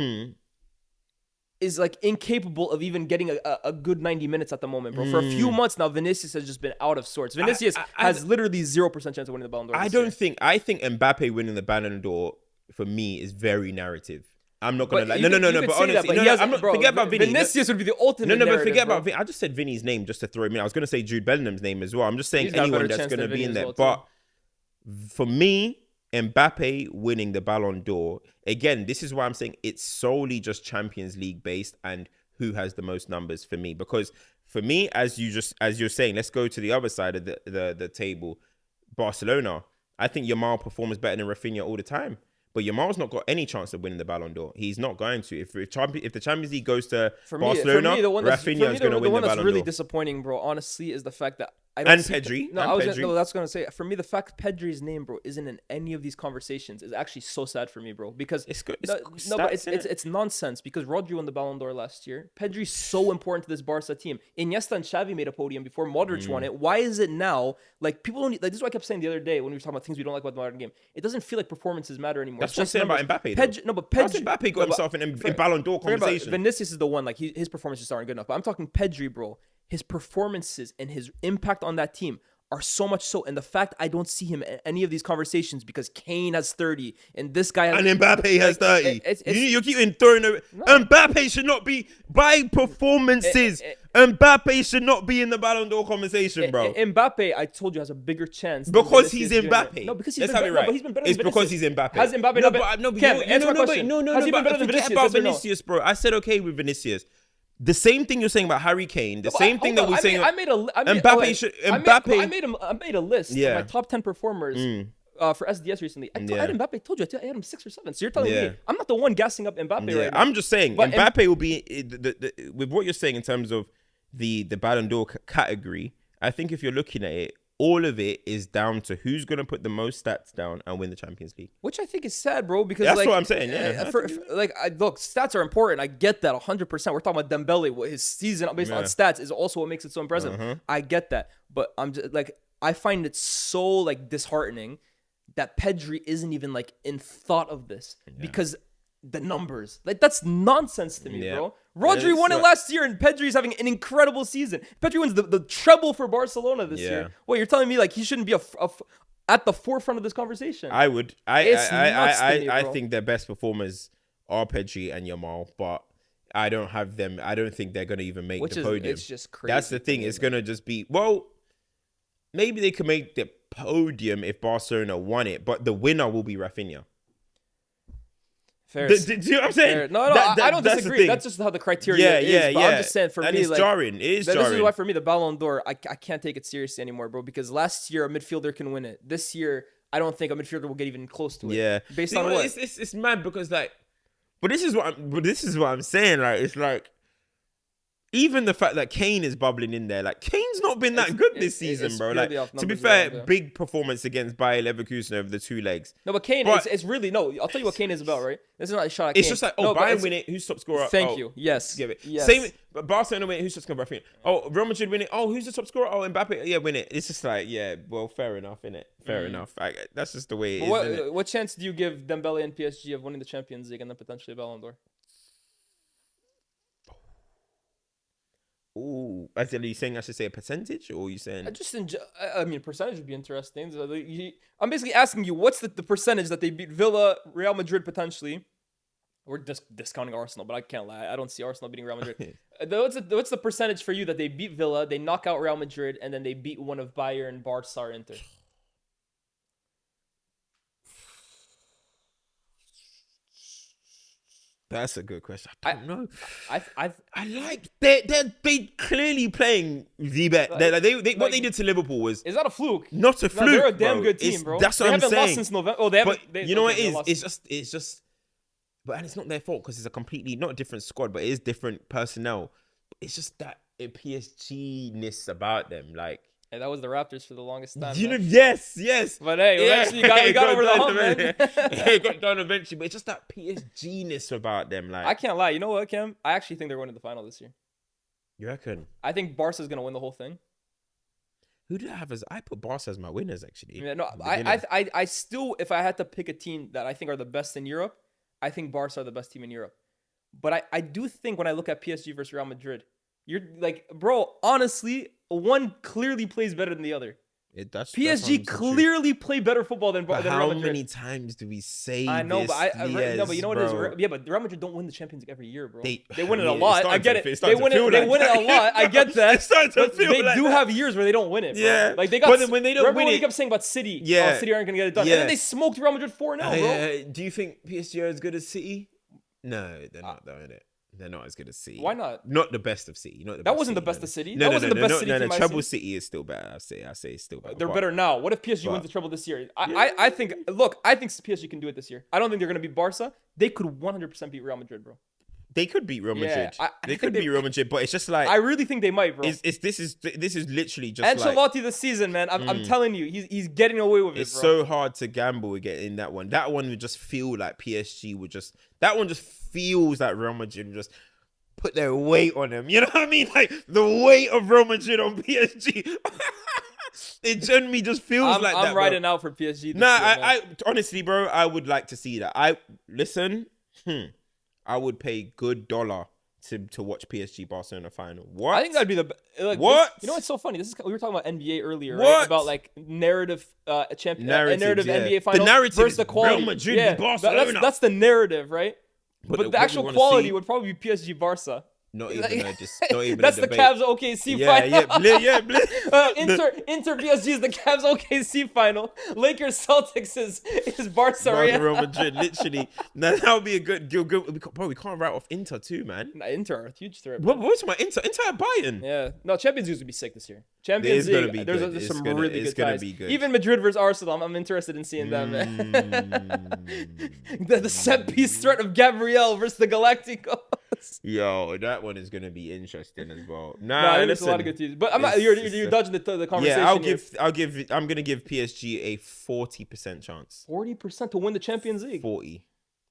Is like incapable of even getting a good 90 minutes at the moment, bro. For a few months now, Vinicius has just been out of sorts. Vinicius has literally 0% chance of winning the Ballon d'Or. I think Mbappe winning the Ballon d'Or for me is very narrative. I'm not gonna lie. No. But honestly, forget about Vinny. Vinicius would be the ultimate. No, but forget about Vinny. I just said Vinny's name just to throw him in. I was gonna say Jude Bellingham's name as well. I'm just saying anyone that's gonna be in there. But for me, Mbappe winning the Ballon d'Or, again, this is why I'm saying it's solely just Champions League based and who has the most numbers for me. Because for me, as you're saying, let's go to the other side of the table, Barcelona. I think Yamal performs better than Rafinha all the time. But Yamal's not got any chance of winning the Ballon d'Or. He's not going to. If the Champions League goes to Barcelona, Rafinha is going to win the Ballon d'Or. The one that's really disappointing, bro, honestly, is the fact that I don't and see Pedri. That's going to say, for me, the fact Pedri's name, bro, isn't in any of these conversations is actually so sad for me, bro. Because it's good. But it's nonsense. Because Rodri won the Ballon d'Or last year. Pedri's so important to this Barca team. Iniesta and Xavi made a podium before Modric won it. Why is it now? Like, people don't. Like, this is what I kept saying the other day when we were talking about things we don't like about the modern game. It doesn't feel like performances matter anymore. That's what I'm saying about Mbappe. How's Mbappe got himself in Ballon d'Or conversation? Vinicius is the one. Like, his performances aren't good enough. But I'm talking Pedri, bro. His performances and his impact on that team are so much so, and the fact I don't see him in any of these conversations because Kane has 30 and this guy has, and Mbappe has 30. You keep throwing Mbappe should not be by performances. Mbappe should not be in the Ballon d'Or conversation, bro. Mbappe, I told you, has a bigger chance because he's Mbappe. No, because let's have it right. But he's been better it's than because he's Mbappe. Has Mbappe Has he been better than Vinicius, bro? I said okay with Vinicius. The same thing you're saying about Harry Kane. The same thing that we're saying. I made a list of my top 10 performers for SDS recently. I had Mbappe. I told you I had him 6 or 7. So you're telling me I'm not the one gassing up Mbappe right now. I'm just saying Mbappe will be with what you're saying in terms of the Ballon d'Or category. I think if you're looking at it, all of it is down to who's going to put the most stats down and win the Champions League. Which I think is sad, bro, because that's what I'm saying. Yeah, look, stats are important. I get that 100%. We're talking about Dembele. His season based on stats is also what makes it so impressive. I get that, but I'm just like, I find it so like disheartening that Pedri isn't even like in thought of this because the numbers, like, that's nonsense to me, bro. Rodri won it last year, and Pedri's having an incredible season. Pedri wins the treble for Barcelona this year. Well, you're telling me like he shouldn't be at the forefront of this conversation? I would. I think their best performers are Pedri and Yamal, but I don't have them. I don't think they're gonna even make the podium. It's just crazy. That's the thing. It's gonna just be maybe they could make the podium if Barcelona won it, but the winner will be Rafinha. Fair. Do you know what I'm saying? No, I don't disagree. That's just how the criteria is. But I'm just saying, for me, it's jarring. It is jarring. This is why, for me, the Ballon d'Or, I can't take it seriously anymore, bro. Because last year, a midfielder can win it. This year, I don't think a midfielder will get even close to it. Yeah. Based on what? It's mad because, like, but this is what I'm saying. Like, it's like, even the fact that Kane is bubbling in there, like, Kane's not been that good this season, bro. Like, to be fair, big performance against Bayer Leverkusen over the 2 legs. No, but Kane, it's really, I'll tell you what Kane is about, right? This is not a shot at Kane. It's just like, Bayern win it, who's top scorer? Thank you. Yes. Give it. Yes. Same, but Barcelona win it, who's top scorer? Real Madrid win it. Who's the top scorer? Mbappe. Yeah, win it. It's just like, well, fair enough, innit? Fair enough. That's just the way it is. What chance do you give Dembele and PSG of winning the Champions League and then potentially Ballon d'Or? Ooh, are you saying I should say a percentage, or are you saying? Percentage would be interesting. I'm basically asking you, what's the percentage that they beat Villa, Real Madrid potentially? We're just discounting Arsenal, but I can't lie. I don't see Arsenal beating Real Madrid. What's the percentage for you that they beat Villa, they knock out Real Madrid, and then they beat one of Bayern, Barca, or Inter? That's a good question. I don't know. I like they clearly playing the bet. What they did to Liverpool was. Is that a fluke? Not a fluke. They're a damn good team, bro. That's what I'm saying. They haven't lost since November. Oh, they haven't. You know what it is? It's just. But it's not their fault because it's a completely not a different squad, but it is different personnel. It's just that PSG-ness about them, like. Hey, that was the Raptors for the longest time. Yes. But hey, eventually you got over the hump, man. It got done eventually, but it's just that PSG-ness about them. Like, I can't lie. You know what, Cam? I actually think they're going to the final this year. You reckon? I think Barca's going to win the whole thing. Who do I have as? I put Barca as my winners, actually. Yeah, no, I still, if I had to pick a team that I think are the best in Europe, I think Barca are the best team in Europe. But I do think when I look at PSG versus Real Madrid, you're like, bro, honestly, one clearly plays better than the other. That's PSG 100% true. clearly play better football than But Real how Madrid. many times do we say I know, this? but no, but you know what it is? bro? Yeah, but Real Madrid don't win the Champions League every year, bro. They I win it mean, a it's lot. I starting get to- it. it's They starting to win feel it. They like win it that. a lot. I get that. It's starting to But feel they like do that. have years where they don't win it, bro. Yeah. Like they got. But then when they don't remember win when it- you kept saying about City? Yeah. Oh, City aren't gonna get it done. Yeah. And then they smoked Real Madrid 4-0, bro. Do you think PSG are as good as City? No, they're not, though, innit? They're not as good as City. Why not? Not the best of City. Not the That best wasn't the City, best no. of City. No, That no, wasn't no, the best no, City no, team no. I've Treble seen. City is still better. I say it's still better. They're But- better now. What if PSG wins the treble this year? I think. Look, I think PSG can do it this year. I don't think they're gonna beat Barca. They could 100% beat Real Madrid, bro. They could beat Real Yeah, Madrid. I They think could beat Real Madrid, but it's just like I really think they might, bro. this is literally just like Ancelotti this season, man. I'm telling you, he's getting away with it, it's bro. so hard to gamble again in that one. That one would just feel like PSG would just. That one just feels like Real Madrid would just put their weight on them. You know what I mean? Like the weight of Real Madrid on PSG. It genuinely just feels like that. I'm riding out for PSG. This Nah, year, man. I honestly, bro, I would like to see that. I would pay good dollar to watch PSG Barcelona final. What? I think that'd be the like, What? You know what's so funny? We were talking about NBA earlier, right? What? About like narrative, champion, Narratives, narrative yeah. NBA The final narrative versus is the quality. Real Madrid yeah, v Barcelona. that's the narrative, right? But what the we actual wanna quality see- would probably be PSG Barca. Not even not even That's a the debate. Cavs OKC Yeah, final. Inter PSG is the Cavs OKC final. Lakers Celtics is Barca. Real Madrid, literally. Now that would be a good. Bro, we can't write off Inter too, man. Nah, Inter are a huge threat. What was my Inter? Inter are Bayern. Yeah, no, Champions League would be sick this year. Champions It's gonna League, be there's good. there's It's some gonna- really it's good gonna ties. be good. Even Madrid versus Arsenal, I'm interested in seeing them. the set piece threat of Gabriel versus the Galacticos. Yo, that one is gonna be interesting as well. No, I think there's a lot of good teams, but I'm not. You're dodging the conversation. Yeah, I'm gonna give PSG a 40% chance. 40% to win the Champions League. 40,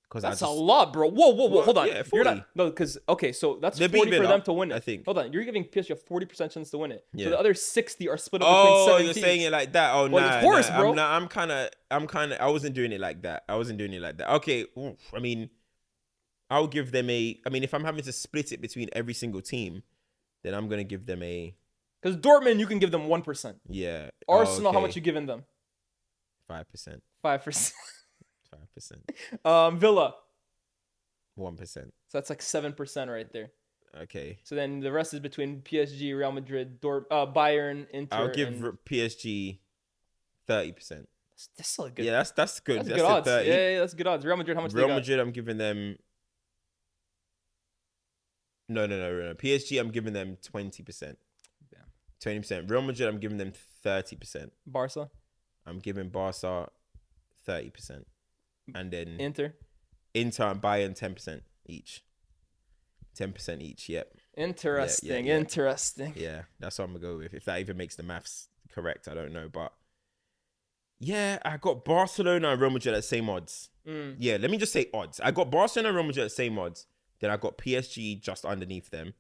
because That's a lot, bro. Whoa, hold on. Yeah, You're 40. not, no, because okay, so that's They're 40 beating for Villa, them to win it. I think. Hold on, you're giving PSG a 40% chance to win it. Yeah. So the other 60 are split up Oh, between 7 you're teams. saying it like that? Oh, Well, nah, of course, nah. bro. I'm kind of. I wasn't doing it like that. Okay, oof, I mean, I'll give them a. I mean, if I'm having to split it between every single team, then I'm gonna give them a. Because Dortmund, you can give them 1%. Yeah. Arsenal, how okay. much you giving them? 5%. 5%. 5%. Villa. 1%. So that's like 7% right there. Okay. So then the rest is between PSG, Real Madrid, Bayern, Inter. I'll give and... PSG 30%. That's still a good. Yeah, that's good. That's That's good a odds. 30. Yeah, that's good odds. Real Madrid, how much Real they got? Madrid, I'm giving them. No. PSG, I'm giving them 20%. Yeah. 20%. Real Madrid, I'm giving them 30%. Barca, I'm giving Barca 30%. And then Inter. Inter and Bayern 10% each. 10% each, yep. Interesting. Yeah. Interesting. Yeah, that's what I'm going to go with. If that even makes the maths correct, I don't know. But yeah, I got Barcelona and Real Madrid at the same odds. Yeah, let me just say odds. I got Barcelona and Real Madrid at the same odds. Then I got PSG just underneath them.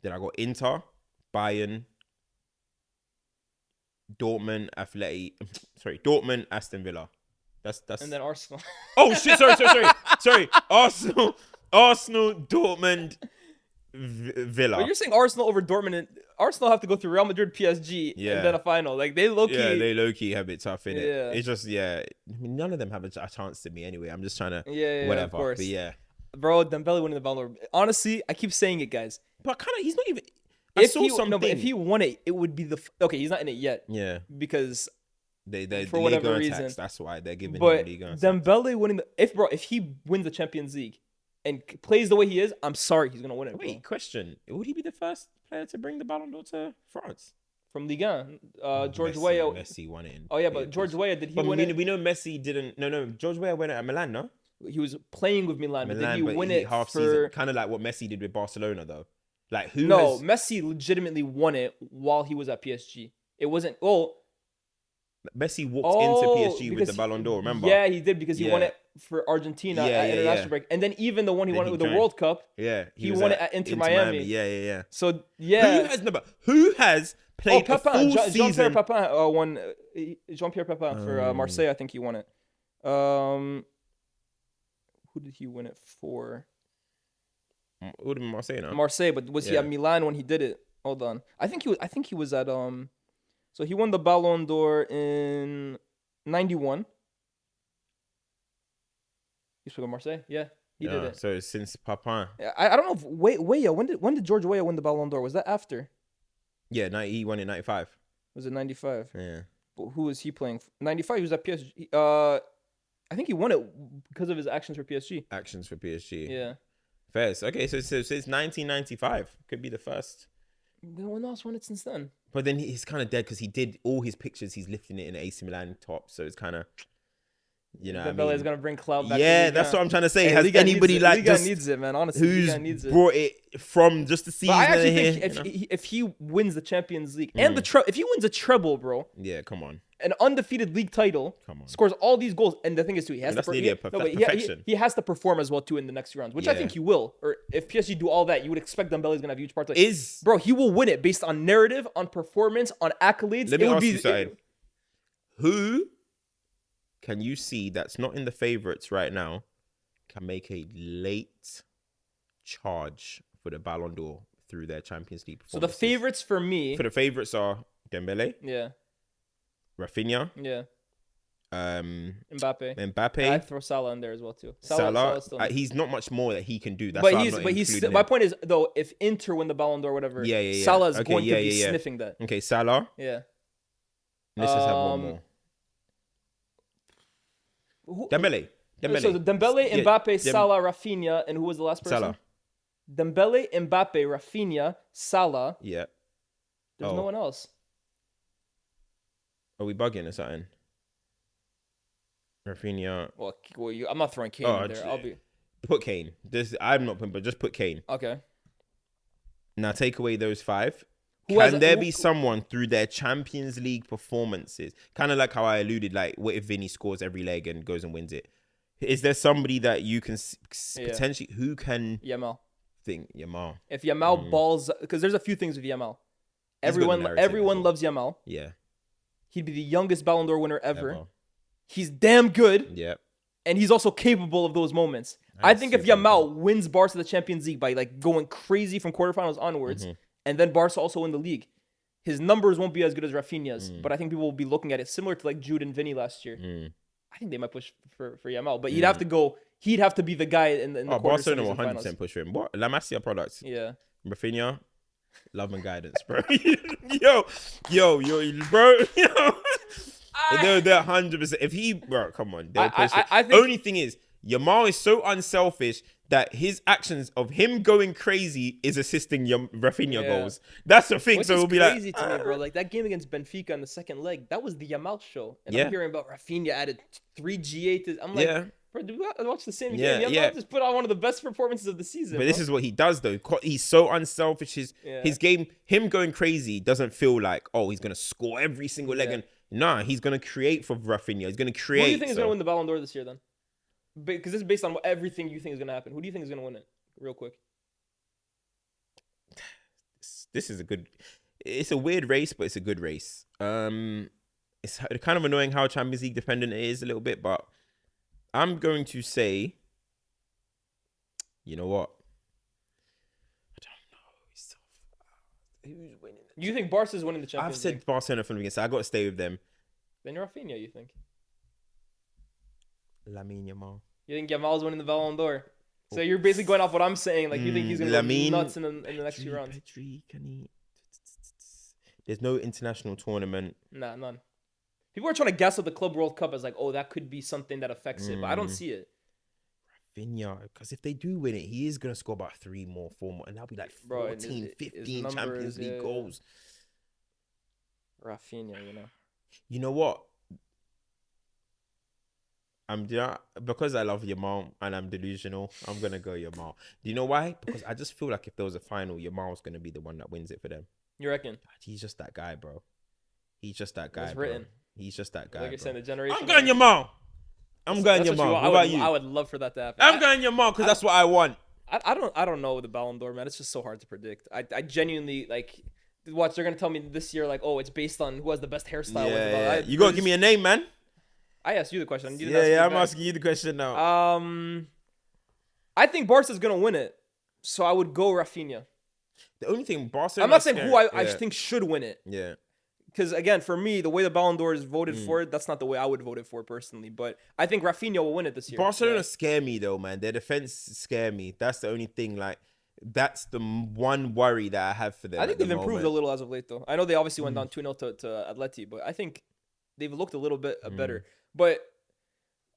Then I got Inter, Bayern, Dortmund, Dortmund, Aston Villa. That's And then Arsenal. Oh shit! Sorry. Arsenal, Dortmund, Villa. But you're saying Arsenal over Dortmund. And Arsenal have to go through Real Madrid, PSG, Yeah. and then a final. Like they low key. Yeah, they low key have it tough, innit? Yeah. It's just I mean, none of them have a chance to me anyway. I'm just trying to Yeah, whatever. of course. But yeah, Bro, Dembele winning the Ballon d'Or. Honestly, I keep saying it, guys. but kind of he's not even. I saw something. No, but if he won it, it would be the okay. He's not in it yet Yeah, because they for whatever Liga reason. tax, that's why they're giving but him Liga. Dembele winning the if he wins the Champions League and plays the way he is, I'm sorry, he's gonna win it. Bro. Wait, question: would he be the first player to bring the Ballon d'Or to France? From Ligue 1, George Messi, Weah. Messi won it. Oh yeah, but George Weah, did he But win it? we know Messi didn't. No. George Weah went at Milan, no. He was playing with Milan, but did he Milan, win it half for? season? Kind of like what Messi did with Barcelona, though. Like who? No, has... Messi legitimately won it while he was at PSG. It wasn't. Oh, Messi walked into PSG with because the Ballon d'Or. Remember? Yeah, he did because he won Yeah. it for Argentina Yeah, at yeah, international yeah. break, and then even the one he Then won it he with the joined. World Cup. Yeah, He won it at Inter Miami. Yeah. So yeah, Who has played a Papin, full Jean-Pierre season? Papin won. Jean-Pierre Papin for Marseille, I think he won it. Who did he win it for? Would have been Marseille, no? Marseille, but was he Yeah. at Milan when he did it? Hold on, I think he was at So he won the Ballon d'Or in 91. He spoke of Marseille. Yeah, he did it. So since Papin. I don't know if Weah. When did George Weah win the Ballon d'Or? Was that after? Yeah, he won in 95. Was it 95? Yeah. But who was he playing? 95. He was at PSG. I think he won it because of his actions for PSG. Actions for PSG. Yeah. Fairs. Okay, so since 1995 could be the first. No one else won it since then. But then he's kind of dead because he did all his pictures. He's lifting it in AC Milan top, so it's kind of, Dembele is gonna bring clout back. Yeah, that's what I'm trying to say. Hey, Has Liga anybody like Liga just needs it, man? Honestly, who's Liga needs it. brought it from just the But season? I actually here, think if he wins the Champions League and if he wins a treble, bro, yeah, come on, an undefeated league title, Come on. scores all these goals, and the thing is too, he has that's to nearly perfection. he has to perform as well too in the next few rounds, which I Yeah. think he will. Or if PSG do all that, you would expect Dembele's gonna have huge parts. Is Bro, he will win it based on narrative, on performance, on accolades. Let me it would ask be, you something. Who can you see that's not in the favorites right now can make a late charge for the Ballon d'Or through their Champions League So the performances? favorites for me, For the favorites are Dembele, yeah, Rafinha, yeah, Mbappe, I'd throw Salah in there as well too. Salah. Salah's still He's not much more that he can do. That's but why he's I'm not but he's including my him. point is though, if Inter win the Ballon d'Or or whatever, Yeah. Salah's Okay, going to be yeah. sniffing that. Okay, Salah. Yeah. Let's just have one more. Dembele. So Dembele, Yeah, Mbappe, Salah, Rafinha, and who was the last person? Salah. Dembele, Mbappe, Rafinha, Salah. Yeah. There's no one else. Are we bugging or something? Rafinha. Well, I'm not throwing Kane in there. I'll be Put Kane. I'm not putting, but just put Kane. okay. Now take away those five. Who has- Can there who- be someone through their Champions League performances? Kind of like how I alluded, like, what if Vinny scores every leg and goes and wins it? Is there somebody that you can potentially, who can Yamal. think? Yamal. If Yamal balls, because there's a few things with Yamal. He's got the narrative as Everyone well. loves Yamal. Yeah. He'd be the youngest Ballon d'Or winner ever. Ever. He's damn good, Yeah. and he's also capable of those moments. I think if super Yamal wins Barca the Champions League by like going crazy from quarterfinals onwards, and then Barca also win the league, his numbers won't be as good as Rafinha's. But I think people will be looking at it similar to like Jude and Vinny last year. I think they might push for Yamal, but he'd have to go. He'd have to be the guy in the Barcelona quarterfinals will and 100% finals. push for him. What? La Masia products. Yeah. Rafinha, love and guidance, bro. yo, bro. They're 100%. If he, bro, come on. I think- Only thing is, Yamal is so unselfish that his actions of him going crazy is assisting Rafinha Yeah. goals. That's the thing. Which So is it'll be crazy like, to me, bro. Like that game against Benfica in the second leg, that was the Yamal show. And Yeah. I'm hearing about Rafinha added 3 G8. I'm like, Yeah. bro, do we watch the same Yeah, game? Yamal yeah. just put on one of the best performances of the season. But this is what he does, though. He's so unselfish. His game, him going crazy, doesn't feel like, oh, he's gonna score every single leg. Yeah. And nah, he's gonna create for Rafinha. He's gonna Who create. do you think is so- going to win the Ballon d'Or this year then? Because this is based on everything you think is going to happen. Who do you think is going to win it? Real quick. This is a good. It's a weird race, but it's a good race. It's kind of annoying how Champions League dependent it is a little bit, but I'm going to say, you know what? I don't know. Who's winning? You think Barca's winning the I've Champions said League? Barcelona from the beginning, so I got to stay with them. Then Rafinha, you think? Lamine Yamal. You think Yamal's winning the Ballon d'Or? So you're basically going off what I'm saying. Like you think he's going to Lamine, go nuts in the next few rounds? Pedri, can he? There's no international tournament. Nah, none. People are trying to gas up the Club World Cup as like, oh, that could be something that affects it, but I don't see it. Rafinha, because if they do win it, he is going to score about 4 more, and that'll be like 14, 15 numbers, Champions League yeah. goals. Rafinha, you know. You know what? Because I love Yamal and I'm delusional, I'm going to go Yamal. Do you know why? Because I just feel like if there was a final, Yamal's going to be the one that wins it for them. You reckon? He's just that guy, bro. He's just that guy, It's bro. written. He's just that guy, Like you're bro. saying, the generation. I'm going Yamal. I'm going That's what Yamal. you want. What about you? I would love for that to happen. I'm going Yamal because that's what I want. I don't know the Ballon d'Or, man. It's just so hard to predict. I genuinely like. Watch, they're gonna tell me this year like, oh, it's based on who has the best hairstyle. Yeah. You gotta give me a name, man. I asked you the question. You didn't Yeah, ask I'm me back. asking you the question now. I think Barca's gonna win it, so I would go Rafinha. The only thing Barcelona. I'm not saying who I yeah. think should win it. Yeah. because again, for me, the way the Ballon d'Or is voted for, that's not the way I would vote it for personally. But I think Rafinha will win it this year. Barcelona scare me though, man. Their defense scare me. That's the only thing. Like, that's the one worry that I have for them. I think they've improved a little as of late, though. I know they obviously went down 2-0 to Atleti, but I think they've looked a little bit better. But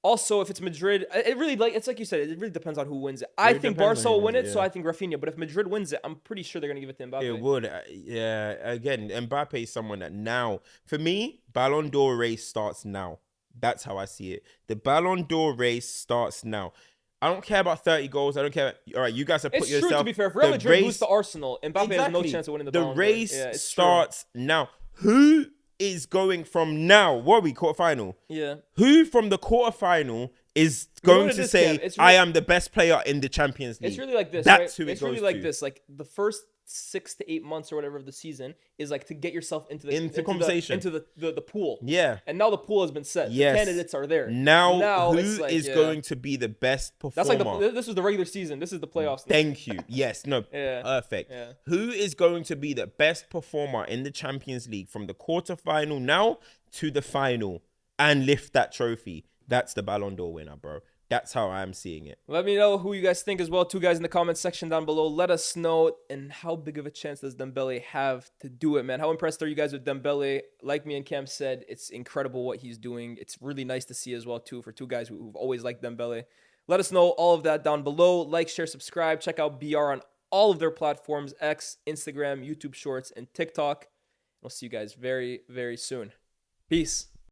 also, if it's Madrid, it really, like, it's like you said, it really depends on who wins it. I think Barca will win it, so I think Rafinha. But if Madrid wins it, I'm pretty sure they're going to give it to Mbappe. It would. Yeah. Again, Mbappe is someone that now, for me, Ballon d'Or race starts now. That's how I see it. The Ballon d'Or race starts now. I don't care about 30 goals. I don't care. All right, you guys have put yourself. It's true, to be fair. If Real Madrid lose to Arsenal, Mbappe has no chance of winning the Ballon d'Or. The race starts now. Who is going from now? What are we, quarterfinal? Yeah. Who from the quarterfinal is going to say, I am the best player in the Champions League? It's really like this. That's who it it's goes really like to. this. Like, the first 6 to 8 months or whatever of the season is like to get yourself into conversation, into the pool. Yeah. And now the pool has been set. Yes. The candidates are there. Now who is going to be the best performer? That's like this was the regular season. This is the playoffs. Thank you. Yes. No. Yeah. Perfect. Yeah. Who is going to be the best performer in the Champions League from the quarterfinal now to the final and lift that trophy? That's the Ballon d'Or winner, bro. That's how I'm seeing it. Let me know who you guys think as well. 2 guys in the comment section down below. Let us know. And how big of a chance does Dembele have to do it, man? How impressed are you guys with Dembele? Like me and Cam said, it's incredible what he's doing. It's really nice to see as well, too, for 2 guys who've always liked Dembele. Let us know all of that down below. Like, share, subscribe. Check out BR on all of their platforms: X, Instagram, YouTube Shorts, and TikTok. We'll see you guys very, very soon. Peace.